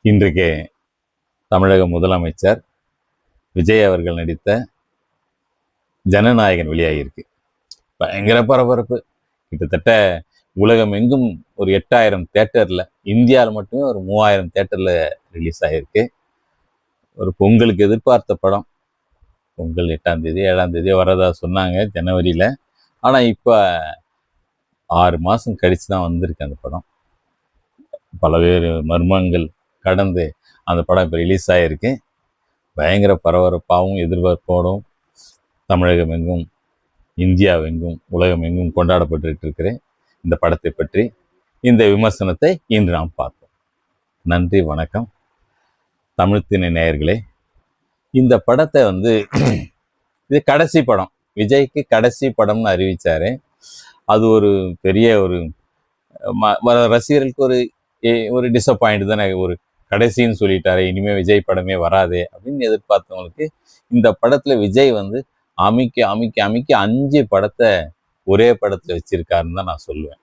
இன்றைக்கு தமிழக முதலமைச்சர் விஜய் அவர்கள் நடித்த ஜனநாயகன் வெளியாகியிருக்கு. பயங்கர பரபரப்பு. கிட்டத்தட்ட உலகம் எங்கும் ஒரு 8000 தேட்டரில், இந்தியாவில் மட்டுமே ஒரு 3000 தேட்டரில் ரிலீஸ் ஆகிருக்கு. ஒரு பொங்கலுக்கு எதிர்பார்த்த படம். பொங்கல் 8ஆம் தேதி 7ஆம் தேதி வரதா சொன்னாங்க ஜனவரியில். ஆனால் இப்போ 6 மாதம் கழித்து தான் வந்திருக்கு அந்த படம். பல்வேறு மர்மங்கள் கடந்து அந்த படம் இப்போ ரிலீஸ் ஆகிருக்கு. பயங்கர பரபரப்பாகவும் எதிர்பார்ப்போடும் தமிழகம் எங்கும், இந்தியாவெங்கும், உலகம் எங்கும் கொண்டாடப்பட்டு இருக்கிற இந்த படத்தை பற்றி இந்த விமர்சனத்தை இன்று நாம் பார்ப்போம். நன்றி, வணக்கம். தமிழ்த்தின நேயர்களே, இந்த படத்தை இது கடைசி படம், விஜய்க்கு கடைசி படம்னு அறிவிச்சாரு. அது ஒரு பெரிய ஒரு ரசிகர்களுக்கு ஒரு டிசப்பாயிண்ட் தானே. ஒரு கடைசின்னு சொல்லிட்டாரு, இனிமேல் விஜய் படமே வராது அப்படின்னு எதிர்பார்த்தவங்களுக்கு இந்த படத்தில் விஜய் அமைக்க அமைக்க அமைக்க 5 படத்தை ஒரே படத்தில் வச்சிருக்காருன்னு தான் நான் சொல்லுவேன்.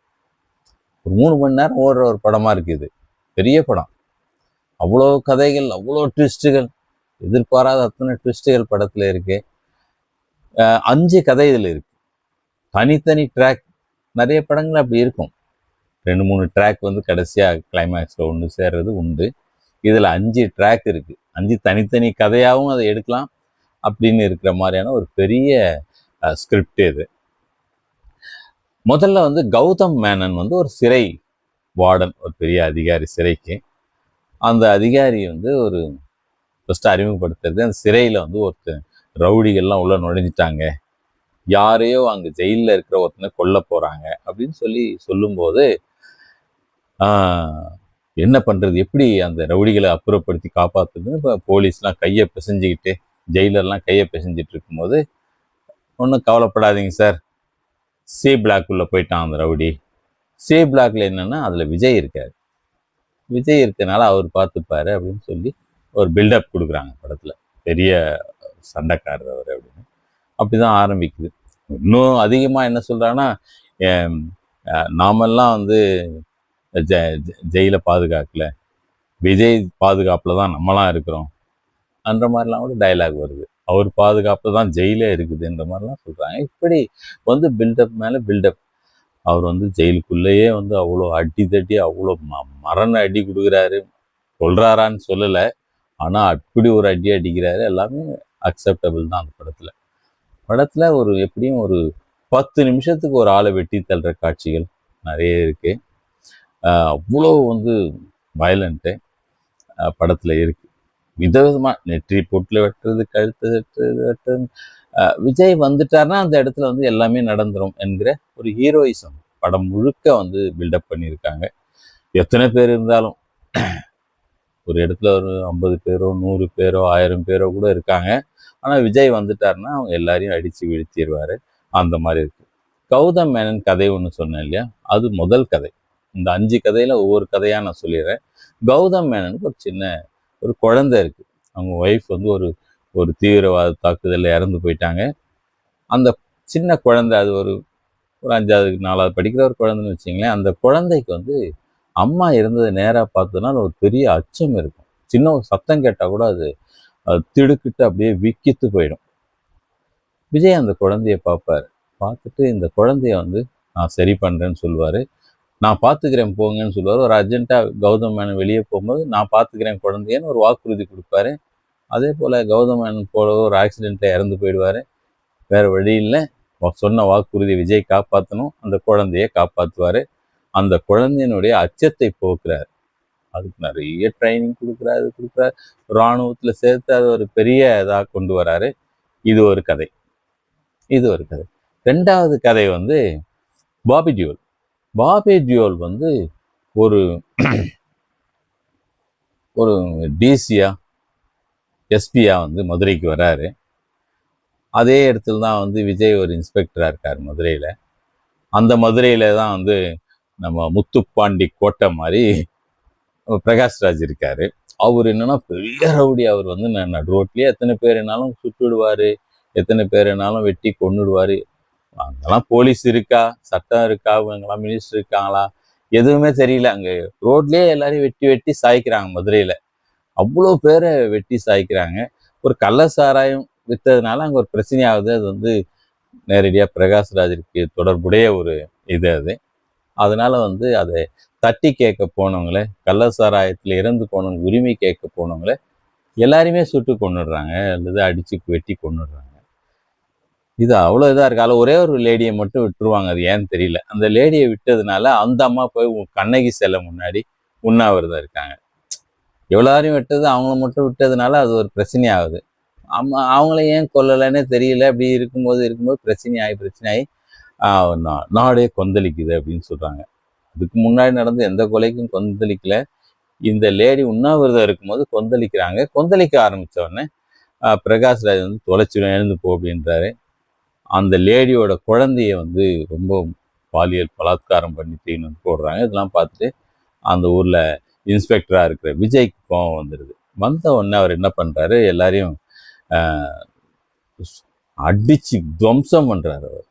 ஒரு 3 மணி நேரம் ஓடுற ஒரு படமாக இருக்குது. பெரிய படம். அவ்வளோ கதைகள், அவ்வளோ ட்விஸ்ட்டுகள், எதிர்பாராத அத்தனை ட்விஸ்ட்டுகள் படத்தில் இருக்கு. 5 கதை இதில் இருக்கு. தனித்தனி ட்ராக். நிறைய படங்கள் அப்படி இருக்கும். 2-3 ட்ராக் கடைசியாக கிளைமேக்ஸில் ஒன்று சேர்றது உண்டு. இதில் 5 ட்ராக் இருக்குது. 5 தனித்தனி கதையாகவும் அதை எடுக்கலாம் அப்படின்னு இருக்கிற மாதிரியான ஒரு பெரிய ஸ்கிரிப்ட் இது. முதல்ல கௌதம் மேனன் ஒரு சிறை வார்டன், ஒரு பெரிய அதிகாரி சிறைக்கு. அந்த அதிகாரி ஒரு ஃபஸ்ட்டு அறிமுகப்படுத்துறது, அந்த சிறையில் ஒருத்தர் ரவுடிகள்லாம் உள்ள நுழைஞ்சிட்டாங்க, யாரையோ அங்கே ஜெயிலில் இருக்கிற ஒருத்தனை கொல்ல போகிறாங்க அப்படின்னு சொல்லும்போது என்ன பண்ணுறது, எப்படி அந்த ரவுடிகளை அப்புறப்படுத்தி காப்பாற்றுறதுன்னு இப்போ போலீஸ்லாம் கையை பிசைஞ்சிக்கிட்டு, ஜெயிலர்லாம் கையை பிசைஞ்சிட்டு இருக்கும்போது, ஒன்றும் கவலைப்படாதீங்க சார், சி பிளாக்குள்ளே போயிட்டான் அந்த ரவுடி. சி பிளாக்ல என்னென்னா அதில் விஜய் இருக்கார். விஜய் இருக்கனால அவர் பார்த்துப்பாரு அப்படின்னு சொல்லி ஒரு பில்டப் கொடுக்குறாங்க படத்தில். பெரிய சண்டைக்காரர் அவர் அப்படின்னு. அப்படி தான் ஆரம்பிக்குது. இன்னும் அதிகமாக என்ன சொல்கிறாங்கன்னா, நாமெல்லாம் ஜெயிலை பாதுகாக்கல, விஜய் பாதுகாப்பில் தான் நம்மளாம் இருக்கிறோம் அந்த மாதிரிலாம் கூட டைலாக் வருது. அவர் பாதுகாப்பில் தான் ஜெயிலே இருக்குதுன்ற மாதிரிலாம் சொல்கிறாங்க. இப்படி பில்டப் மேலே பில்டப். அவர் ஜெயிலுக்குள்ளேயே அவ்வளோ அடி தட்டி, அவ்வளோ மரண அடி கொடுக்குறாரு. சொல்கிறாரான்னு சொல்லலை, ஆனால் அப்படி ஒரு அடி அடிக்கிறாரு. எல்லாமே அக்செப்டபிள் தான் அந்த படத்தில். எப்படியும் ஒரு 10 நிமிஷத்துக்கு ஒரு ஆளை வெட்டி தள்ளுற காட்சிகள் நிறைய இருக்குது. அவ்வளோ வயலண்ட்டு படத்தில் இருக்குது. விதவிதமாக நெற்றி பொட்டில் வெட்டுறது, கழுத்து வெட்டுறது. விஜய் வந்துட்டார்னா அந்த இடத்துல எல்லாமே நடந்துடும் என்கிற ஒரு ஹீரோயிசம் படம் முழுக்க பில்டப் பண்ணியிருக்காங்க. எத்தனை பேர் இருந்தாலும், ஒரு இடத்துல ஒரு 50 பேரோ 100 பேரோ 1000 பேரோ கூட இருக்காங்க. ஆனால் விஜய் வந்துட்டார்னா அவங்க எல்லாரையும் அடித்து வீழ்த்திடுவார். அந்த மாதிரி இருக்குது. கௌதம் மேனன் கதை ஒன்று சொன்னேன் இல்லையா, அது முதல் கதை. இந்த 5 கதையில் ஒவ்வொரு கதையாக நான் சொல்லிடுறேன். கௌதம் மேனனுக்கு ஒரு குழந்தை இருக்குது. அவங்க ஒய்ஃப் ஒரு தீவிரவாத தாக்குதலில் இறந்து போயிட்டாங்க. அந்த சின்ன குழந்தை, அது ஒரு 5வது 4வது படிக்கிற ஒரு குழந்தைன்னு வச்சிங்களேன். அந்த குழந்தைக்கு அம்மா இருந்தது நேராக பார்த்ததுனால ஒரு பெரிய அச்சம் இருக்கும். சின்ன ஒரு சத்தம் கேட்டால் கூட அது திடுக்கிட்டு அப்படியே விக்கித்து போயிடும். விஜய் அந்த குழந்தைய பார்ப்பார். பார்த்துட்டு இந்த குழந்தைய நான் சரி பண்ணுறேன்னு சொல்லுவார். நான் பார்த்துக்கிறேன் போங்கன்னு சொல்லுவார். ஒரு அர்ஜென்ட்டாக கௌதம் மேனன் வெளியே போகும்போது நான் பார்த்துக்கிறேன் குழந்தையன்னு ஒரு வாக்குறுதி கொடுப்பாரு. அதே போல் கௌதம் மேனன் போல ஒரு ஆக்சிடெண்ட்டில் இறந்து போயிடுவார். வேறு வழி இல்லை, சொன்ன வாக்குறுதி விஜய் காப்பாற்றணும். அந்த குழந்தையை காப்பாற்றுவார். அந்த குழந்தையினுடைய அச்சத்தை போக்குறார். அதுக்கு நிறைய ட்ரைனிங் கொடுக்குறாரு. இராணுவத்தில் சேர்த்து அது ஒரு பெரிய இதாக கொண்டு வராரு. இது ஒரு கதை. 2வது கதை பாபி டியோல். பாபி டியோல் ஒரு ஒரு டிசியா எஸ்பியா மதுரைக்கு வராரு. அதே இடத்துல தான் விஜய் ஒரு இன்ஸ்பெக்டராக இருக்கார் மதுரையில். அந்த மதுரையில் தான் நம்ம முத்துப்பாண்டி கோட்டை மாதிரி பிரகாஷ்ராஜ் இருக்கார். அவர் என்னன்னா பெரிய ரவுடி. அவர் நடு ரோட்லேயே எத்தனை பேர் என்னாலும் சுட்டுடுவார், எத்தனை பேர் என்னாலும் வெட்டி கொன்னுடுவார். அங்கெல்லாம் போலீஸ் இருக்கா, சட்டம் இருக்கா, இவங்கெல்லாம் மினிஸ்டர் இருக்காங்களா, எதுவுமே தெரியல. அங்கே ரோட்லேயே எல்லாரையும் வெட்டி சாய்க்கிறாங்க மதுரையில். அவ்வளோ பேரை வெட்டி சாய்க்கிறாங்க. ஒரு கள்ள சாராயம் விற்றதுனால அங்கே ஒரு பிரச்சனையாகுது. அது வந்து நேரடியாக பிரகாஷ்ராஜுக்கு தொடர்புடைய ஒரு இது அது. அதனால வந்து அதை தட்டி கேட்க போனவங்கள, கள்ள சாராயத்தில் இறந்து போனவங்க உரிமை கேட்க போனவங்கள எல்லாருமே சுட்டு கொன்னுடுறாங்க, அல்லது அடிச்சு வெட்டி கொன்னுடுறாங்க. இது அவ்வளோ இதாக இருக்கு. அதில் ஒரே ஒரு லேடியை மட்டும் விட்டுருவாங்க, அது ஏன்னு தெரியல. அந்த லேடியை விட்டதுனால அந்த அம்மா போய் கண்ணகி சிலை முன்னாடி உண்ணாவிரதம் இருக்காங்க. எவ்வளோரையும் விட்டது அவங்கள மட்டும் விட்டதுனால அது ஒரு பிரச்சனையாகுது. அவங்கள ஏன் கொல்லலைன்னே தெரியல. அப்படி இருக்கும்போது பிரச்சனையாகி நாடே கொந்தளிக்குது அப்படின்னு சொல்கிறாங்க. அதுக்கு முன்னாடி நடந்த எந்த கொலைக்கும் கொந்தளிக்கல. இந்த லேடி உண்ணாவிரதம் இருக்கும்போது கொந்தளிக்கிறாங்க. கொந்தளிக்க ஆரம்பித்த உடனே பிரகாஷ்ராஜ் வந்து தொலைச்சிடும், எழுந்து போ அப்படின்றாரு. அந்த லேடியோட குழந்தைய வந்து ரொம்ப பாலியல் பலாத்காரம் பண்ணி தீன்னு போடுறாங்க. இதெல்லாம் பார்த்துட்டு அந்த ஊரில் இன்ஸ்பெக்டராக இருக்கிற விஜய்க்கு கோவம் வந்துடுது. வந்த உடனே அவர் என்ன பண்ணுறாரு, எல்லாரையும் அடித்து துவம்சம் பண்ணுறாரு. அவர்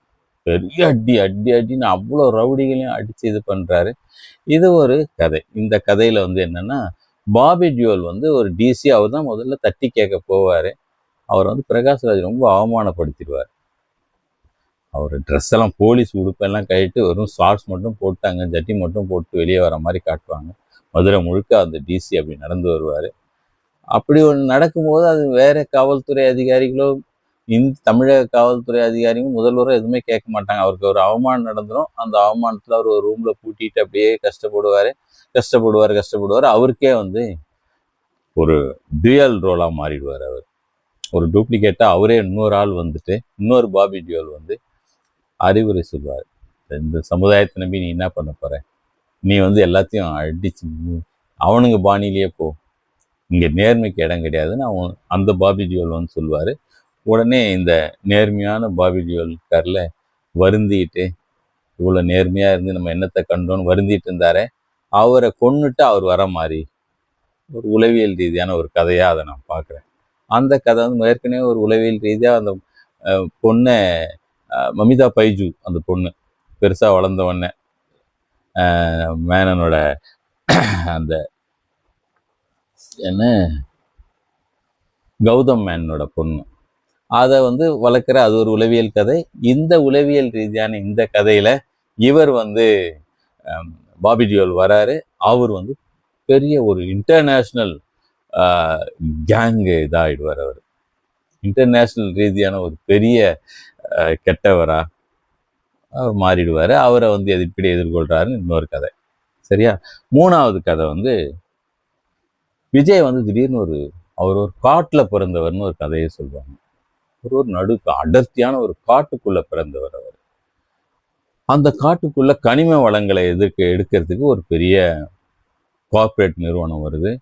பெரிய அடின்னு அவ்வளோ ரவுடிகளையும் அடித்து இது பண்ணுறாரு. இது ஒரு கதை. இந்த கதையில் வந்து என்னென்னா, பாபி டியோல் வந்து ஒரு டிசி, அவர் தான் முதல்ல தட்டி கேட்க போவார். அவர் வந்து பிரகாஷ்ராஜ் ரொம்ப அவமானப்படுத்திடுவார். அவர் ட்ரெஸ் எல்லாம் போலீஸ் உடுப்பெல்லாம் கழிட்டு வெறும் ஷார்ட்ஸ் மட்டும் போட்டாங்க, ஜட்டி மட்டும் போட்டு வெளியே வர மாதிரி காட்டுவாங்க. மதுரை முழுக்க அந்த டிசி அப்படி நடந்து வருவார். அப்படி ஒன்று நடக்கும்போது அது வேற காவல்துறை அதிகாரிகளோ தமிழக காவல்துறை அதிகாரிகளும் முதல்வரோ எதுவுமே கேட்க மாட்டாங்க. அவருக்கு ஒரு அவமானம் நடந்துடும். அந்த அவமானத்தில் அவர் ஒரு ரூமில் பூட்டிட்டு அப்படியே கஷ்டப்படுவார். அவருக்கே வந்து ஒரு டியூயல் ரோலாக மாறிடுவார். அவர் ஒரு டூப்ளிகேட்டாக அவரே இன்னொரு ஆள் வந்துட்டு இன்னொரு பாபி டியோல் வந்து அறிவுரை சொல்வார். இந்த சமுதாயத்தை நம்பி நீ என்ன பண்ண போற, நீ வந்து எல்லாத்தையும் அடிச்சு அவனுங்க பாணியிலேயே போ, இங்கே நேர்மைக்கு இடம் கிடையாதுன்னு அந்த பாபி டியோல் வந்து சொல்லுவார். உடனே இந்த நேர்மையான பாபி டியோல் இருக்கார்ல, வருந்திட்டு இவ்வளோ நேர்மையாக இருந்து நம்ம என்னத்தை கண்டோன்னு வருந்திட்டு இருந்தாரே, அவரை கொன்னுட்டு அவர் வர மாதிரி ஒரு உளவியல் ரீதியான ஒரு கதையாக அதை நான் பார்க்குறேன். அந்த கதை வந்து ஏற்கனவே ஒரு உளவியல் ரீதியாக அந்த பொண்ணை மமிதா பைஜு, அந்த பொண்ணு பெருசாக வளர்ந்த உடனே மேனனோட அந்த என்ன கௌதம் மேனனோட பொண்ணு, அதை வந்து வளர்க்குற அது ஒரு உளவியல் கதை. இந்த உளவியல் ரீதியான இந்த கதையில் இவர் வந்து பாபி டியோல் வராரு. அவர் வந்து பெரிய ஒரு இன்டர்நேஷ்னல் கேங்கு இதாகிடுவார். அவர் இன்டர்நேஷ்னல் ரீதியான ஒரு பெரிய கெட்டவரா அவர் மாறிடுவார். அவரை வந்து எப்படி எதிர்கொள்கிறாருன்னு இன்னொரு கதை. சரியா? மூணாவது கதை வந்து விஜய் வந்து திடீர்னு அவர் ஒரு காட்டில் பிறந்தவர்னு ஒரு கதையை சொல்லுவாங்க. ஒரு அடர்த்தியான ஒரு காட்டுக்குள்ளே பிறந்தவர் அவர். அந்த காட்டுக்குள்ளே கனிம வளங்களை எடுக்கிறதுக்கு ஒரு பெரிய கார்ப்பரேட் நிறுவனம் வருது.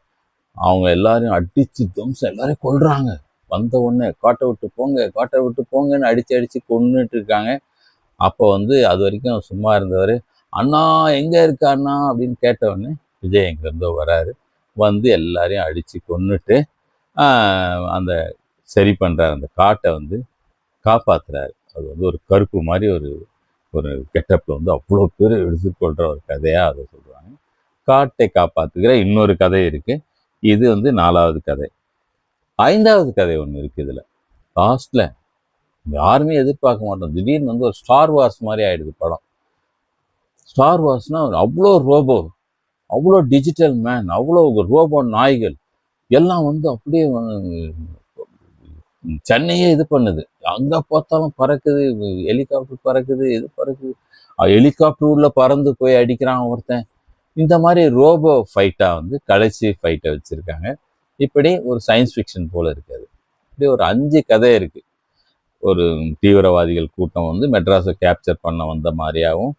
அவங்க எல்லாரையும் அடித்து துவம்சம் எல்லாரையும் கொல்றாங்க. வந்த உடனே காட்டை விட்டு போங்கன்னு அடித்து கொன்னுட்டு இருக்காங்க. அப்போ வந்து அது வரைக்கும் சும்மா இருந்தவர், அண்ணா எங்கே இருக்கா அண்ணா அப்படின்னு கேட்டவுடனே விஜய் எங்கேருந்தோ வராரு. வந்து எல்லாரையும் அடித்து கொன்னுட்டு அந்த சரி பண்ணுறாரு. அந்த காட்டை வந்து காப்பாற்றுறாரு. அது வந்து ஒரு கருப்பு மாதிரி ஒரு கெட்டப்பில் வந்து அவ்வளோ பேர் எடுத்துக்கொள்கிற ஒரு கதையாக அதை சொல்கிறாங்க. காட்டை காப்பாற்றுகிற இன்னொரு கதை இருக்குது. இது வந்து 4வது கதை. 5வது கதை ஒன்று இருக்குது. இதில் லாஸ்ட்டில் யாருமே எதிர்பார்க்க மாட்டோம், திடீர்னு வந்து ஒரு ஸ்டார் வார்ஸ் மாதிரி ஆகிடுது படம். ஸ்டார் வார்ஸ்னால் அவ்வளோ ரோபோ, அவ்வளோ டிஜிட்டல் மேன், அவ்வளோ ரோபோ நாய்கள் எல்லாம் வந்து அப்படியே சென்னையே இது பண்ணுது. அங்கே பார்த்தாலும் பறக்குது, ஹெலிகாப்டர் பறக்குது, இது பறக்குது. ஹெலிகாப்டர் உள்ள பறந்து போய் அடிக்கிறான் ஒருத்தன். இந்த மாதிரி ரோபோ ஃபைட்டாக வந்து கடைசி ஃபைட்டை வச்சுருக்காங்க. இப்படி ஒரு சயின்ஸ் ஃபிக்ஷன் போல் இருக்காது. இப்படி ஒரு 5 கதை இருக்குது. ஒரு தீவிரவாதிகள் கூட்டம் வந்து மெட்ராஸை கேப்சர் பண்ண வந்த மாதிரியாகவும்,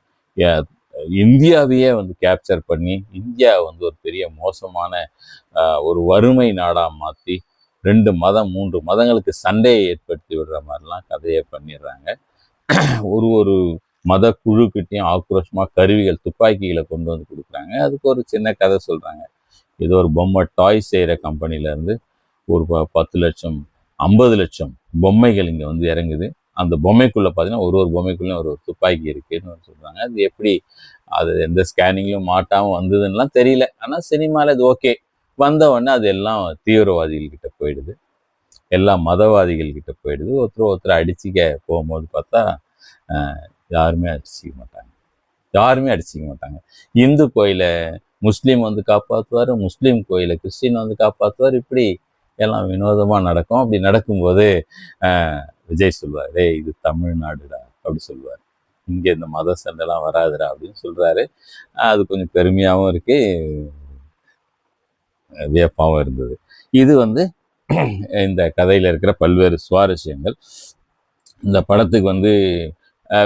இந்தியாவையே வந்து கேப்சர் பண்ணி இந்தியாவை வந்து ஒரு பெரிய மோசமான ஒரு வறுமை நாடாக மாற்றி 2 மதம் 3 மதங்களுக்கு சண்டையை ஏற்படுத்தி விடுற மாதிரிலாம் கதையை பண்ணிடுறாங்க. ஒரு மத குழுக்கிட்டையும் ஆக்ரோஷமாக கருவிகள், துப்பாக்கிகளை கொண்டு வந்து கொடுக்குறாங்க. அதுக்கு ஒரு சின்ன கதை சொல்கிறாங்க. இது ஒரு பொம்மை டாய் செய்கிற கம்பெனிலேருந்து ஒரு 10 லட்சம் 50 லட்சம் பொம்மைகள் இங்கே வந்து இறங்குது. அந்த பொம்மைக்குள்ளே பார்த்தீங்கன்னா ஒரு பொம்மைக்குள்ளேயும் ஒரு துப்பாக்கி இருக்குதுன்னு சொல்கிறாங்க. அது எப்படி அது எந்த ஸ்கேனிங்லையும் மாட்டாமல் வந்ததுன்னெலாம் தெரியல. ஆனால் சினிமாவில் இது ஓகே, வந்த உடனே அது எல்லாம் தீவிரவாதிகள்கிட்ட போயிடுது, எல்லாம் மதவாதிகள் கிட்ட போயிடுது. ஒருத்தர் அடிச்சுக்க போகும்போது பார்த்தா யாருமே அடிச்சுக்க மாட்டாங்க, யாருமே அடிச்சுக்க மாட்டாங்க. இந்து கோயிலை முஸ்லீம் வந்து காப்பாற்றுவார், முஸ்லீம் கோயிலை கிறிஸ்டின் வந்து காப்பாற்றுவார். இப்படி எல்லாம் வினோதமாக நடக்கும். அப்படி நடக்கும்போது விஜய் சொல்வார், டேய் இது தமிழ்நாடுடா அப்படி சொல்லுவார், இங்கே இந்த மத சண்டைலாம் வராதுடா அப்படின்னு சொல்கிறாரு. அது கொஞ்சம் பெருமையாகவும் இருக்கு, வியப்பாகவும் இருந்தது. இது வந்து இந்த கதையில் இருக்கிற பல்வேறு சுவாரஸ்யங்கள். இந்த படத்துக்கு வந்து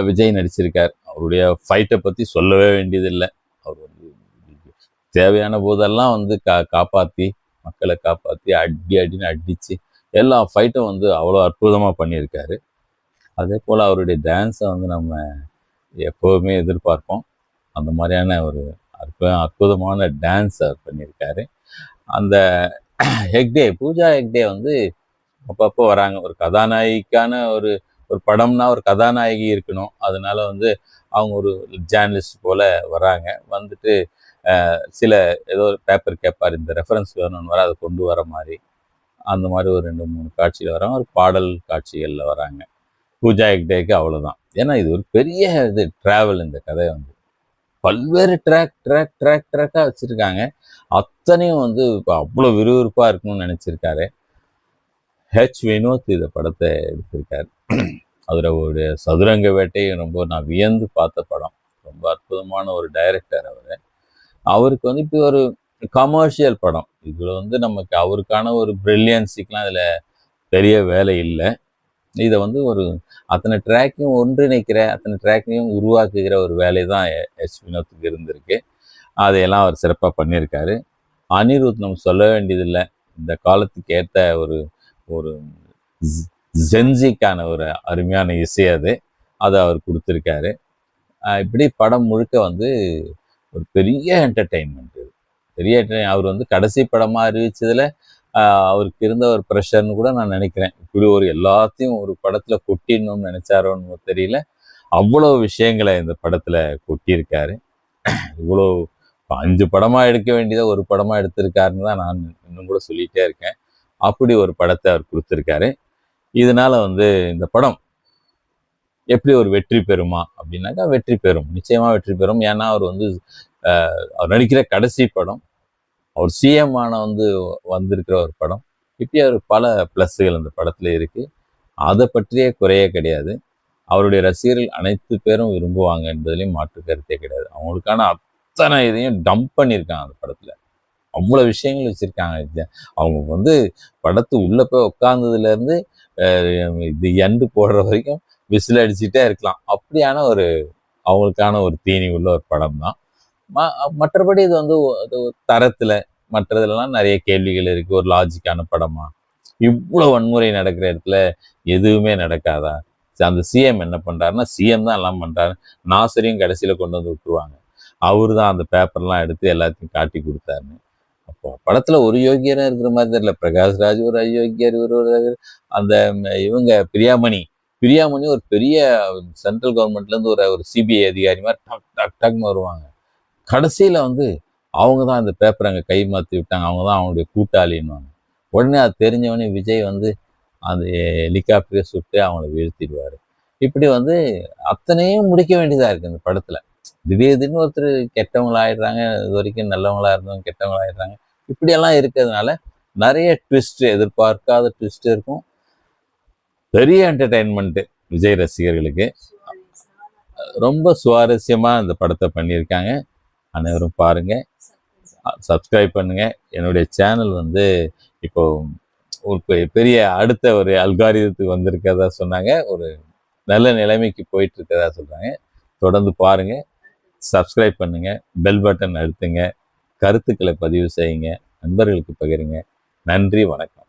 விஜய் நடிச்சிருக்கார். அவருடைய ஃபைட்டை பற்றி சொல்லவே வேண்டியதில்லை. அவர் வந்து தேவையான போதெல்லாம் வந்து காப்பாற்றி, மக்களை காப்பாற்றி அடின்னு அடித்து எல்லா ஃபைட்டும் வந்து அவ்வளோ அற்புதமாக பண்ணியிருக்காரு. அதே போல் அவருடைய டான்ஸை வந்து நம்ம எப்போவுமே எதிர்பார்ப்போம். அந்த மாதிரியான ஒரு அற்புதமான டான்ஸ் அவர் பண்ணியிருக்காரு. அந்த ஹெக்டே, பூஜா ஹெக்டே வந்து அப்பப்போ வராங்க. ஒரு கதாநாயகிக்கான ஒரு படம்னா ஒரு கதாநாயகி இருக்கணும். அதனால வந்து அவங்க ஒரு ஜேர்னலிஸ்ட் போல் வராங்க. வந்துட்டு சில ஏதோ ஒரு பேப்பர் கேட்பார், இந்த ரெஃபரன்ஸ் வேணும்னு வர, அதை கொண்டு வர மாதிரி, அந்த மாதிரி ஒரு 2-3 காட்சியில் வராங்க. ஒரு பாடல் காட்சிகளில் வராங்க. பூஜா ஹெக்டேக்கு அவ்வளோதான். ஏன்னா இது ஒரு பெரிய இது ட்ராவல். இந்த கதை வந்து பல்வேறு ட்ராக்காக வச்சுருக்காங்க. அத்தனையும் வந்து இப்போ அவ்வளோ விறுவிறுப்பாக இருக்கணும்னு நினச்சிருக்காரு வினோத். இந்த படத்தை எடுத்திருக்காரு. அதில் ஒரு சதுரங்க வேட்டையை ரொம்ப நான் வியந்து பார்த்த படம். ரொம்ப அற்புதமான ஒரு டைரக்டர் அவர். அவருக்கு வந்து இப்போ ஒரு கமர்ஷியல் படம். இதில் வந்து நமக்கு அவருக்கான ஒரு பிரில்லியன்ஸுக்கெலாம் இதில் பெரிய வேலை இல்லை. இதை வந்து ஒரு அத்தனை ட்ராக்கையும் ஒன்றிணைக்கிற, அத்தனை ட்ராக்கையும் உருவாக்குகிற ஒரு வேலை தான் வினோத்துக்கு இருந்திருக்கு. அதையெல்லாம் அவர் சிறப்பாக பண்ணியிருக்காரு. அனிருத் நம்ம சொல்ல வேண்டியதில்லை. இந்த காலத்துக்கு ஏற்ற ஒரு ஒரு ஜென்சிக்கான ஒரு அருமையான இசை அதை அவர் கொடுத்துருக்காரு. இப்படி படம் முழுக்க வந்து ஒரு பெரிய என்டர்டெயின்மெண்ட். அவர் வந்து கடைசி படமாக அறிவிச்சதில் அவருக்கு இருந்த ஒரு ப்ரெஷர்னு கூட நான் நினைக்கிறேன். இப்படி ஒரு எல்லாத்தையும் ஒரு படத்தில் கொட்டிடணும்னு நினைச்சாரோன்னு தெரியல. அவ்வளோ விஷயங்களை இந்த படத்தில் கொட்டியிருக்காரு. இவ்வளோ 5 படமாக எடுக்க வேண்டியதை ஒரு படமாக எடுத்திருக்காருன்னு தான் நான் இன்னும் கூட சொல்லிகிட்டே இருக்கேன். அப்படி ஒரு படத்தை அவர் கொடுத்துருக்காரு. இதனால வந்து இந்த படம் எப்படி ஒரு வெற்றி பெறுமா அப்படின்னாக்கா வெற்றி பெறும், நிச்சயமாக வெற்றி பெறும். ஏன்னா அவர் வந்து அவர் நடிக்கிற கடைசி படம், அவர் சிஎம் வந்து வந்திருக்கிற ஒரு படம். இப்படி அவர் பல ப்ளஸ்ஸுகள் அந்த படத்தில் இருக்குது. அதை பற்றியே குறையே கிடையாது. அவருடைய ரசிகர்கள் அனைத்து பேரும் விரும்புவாங்க என்பதிலையும் மாற்று கருத்தே கிடையாது. அவங்களுக்கான அத்தனை இதையும் டம்ப் பண்ணியிருக்காங்க அந்த படத்தில். அவ்வளோ விஷயங்கள் வச்சுருக்காங்க. அவங்க வந்து படத்து உள்ளே போய் உட்கார்ந்ததுலேருந்து இது எண்டு போடுற வரைக்கும் விசில் அடிச்சுட்டே இருக்கலாம். அப்படியான ஒரு அவங்களுக்கான ஒரு தீனி உள்ள ஒரு படம் தான். மற்றபடி இது வந்து தரத்தில் மற்றதுலாம் நிறைய கேள்விகள் இருக்குது. ஒரு லாஜிக்கான படமா, இவ்வளோ வன்முறை நடக்கிற இடத்துல எதுவுமே நடக்காதா? அந்த சிஎம் என்ன பண்ணுறாருன்னா, சிஎம் தான் எல்லாம் பண்ணுறாரு. நாசரையும் கடைசியில் கொண்டு வந்து விட்டுருவாங்க. அவரு தான் அந்த பேப்பர்லாம் எடுத்து எல்லாத்தையும் காட்டி கொடுத்தாருன்னு. அப்போ படத்தில் ஒரு யோகியரும் இருக்கிற மாதிரி தெரியல. பிரகாஷ்ராஜ் ஒரு அயோக்கியர், ஒரு அந்த இவங்க பிரியாமணி ஒரு பெரிய சென்ட்ரல் கவர்மெண்ட்லேருந்து ஒரு சிபிஐ அதிகாரி மாதிரி டக்னு வருவாங்க. கடைசியில் வந்து அவங்க தான் அந்த பேப்பரை அங்கே கை மாற்றி விட்டாங்க, அவங்க தான் அவங்களுடைய கூட்டாளின்னுவாங்க. உடனே அது தெரிஞ்சவொடனே விஜய் வந்து அந்த ஹெலிகாப்டரை சுட்டு அவங்கள வீழ்த்திடுவார். இப்படி வந்து அத்தனையும் முடிக்க வேண்டியதாக இருக்குது இந்த படத்தில். திடீர்னு ஒருத்தர் கெட்டவங்களாயிடுறாங்க, இது வரைக்கும் நல்லவங்களா இருந்தவங்க கெட்டவங்களாயிடுறாங்க. இப்படியெல்லாம் இருக்கிறதுனால நிறைய ட்விஸ்ட், எதிர்பார்க்காத ட்விஸ்ட் இருக்கும். பெரிய என்டர்டெயின்மெண்ட்டு விஜய் ரசிகர்களுக்கு. ரொம்ப சுவாரஸ்யமாக இந்த படத்தை பண்ணியிருக்காங்க. அனைவரும் பாருங்கள், சப்ஸ்கிரைப் பண்ணுங்கள். என்னுடைய சேனல் வந்து இப்போ ஒரு பெரிய அடுத்த ஒரு அல்காரிதத்துக்கு வந்திருக்கிறதா சொன்னாங்க. ஒரு நல்ல நிலைமைக்கு போயிட்டு இருக்கிறதா சொல்கிறாங்க. தொடர்ந்து பாருங்கள், சப்ஸ்கிரைப் பண்ணுங்கள், பெல் பட்டன் அழுத்துங்க, கருத்துக்களை பதிவு செய்யுங்க, நண்பர்களுக்கு பகிருங்க. நன்றி, வணக்கம்.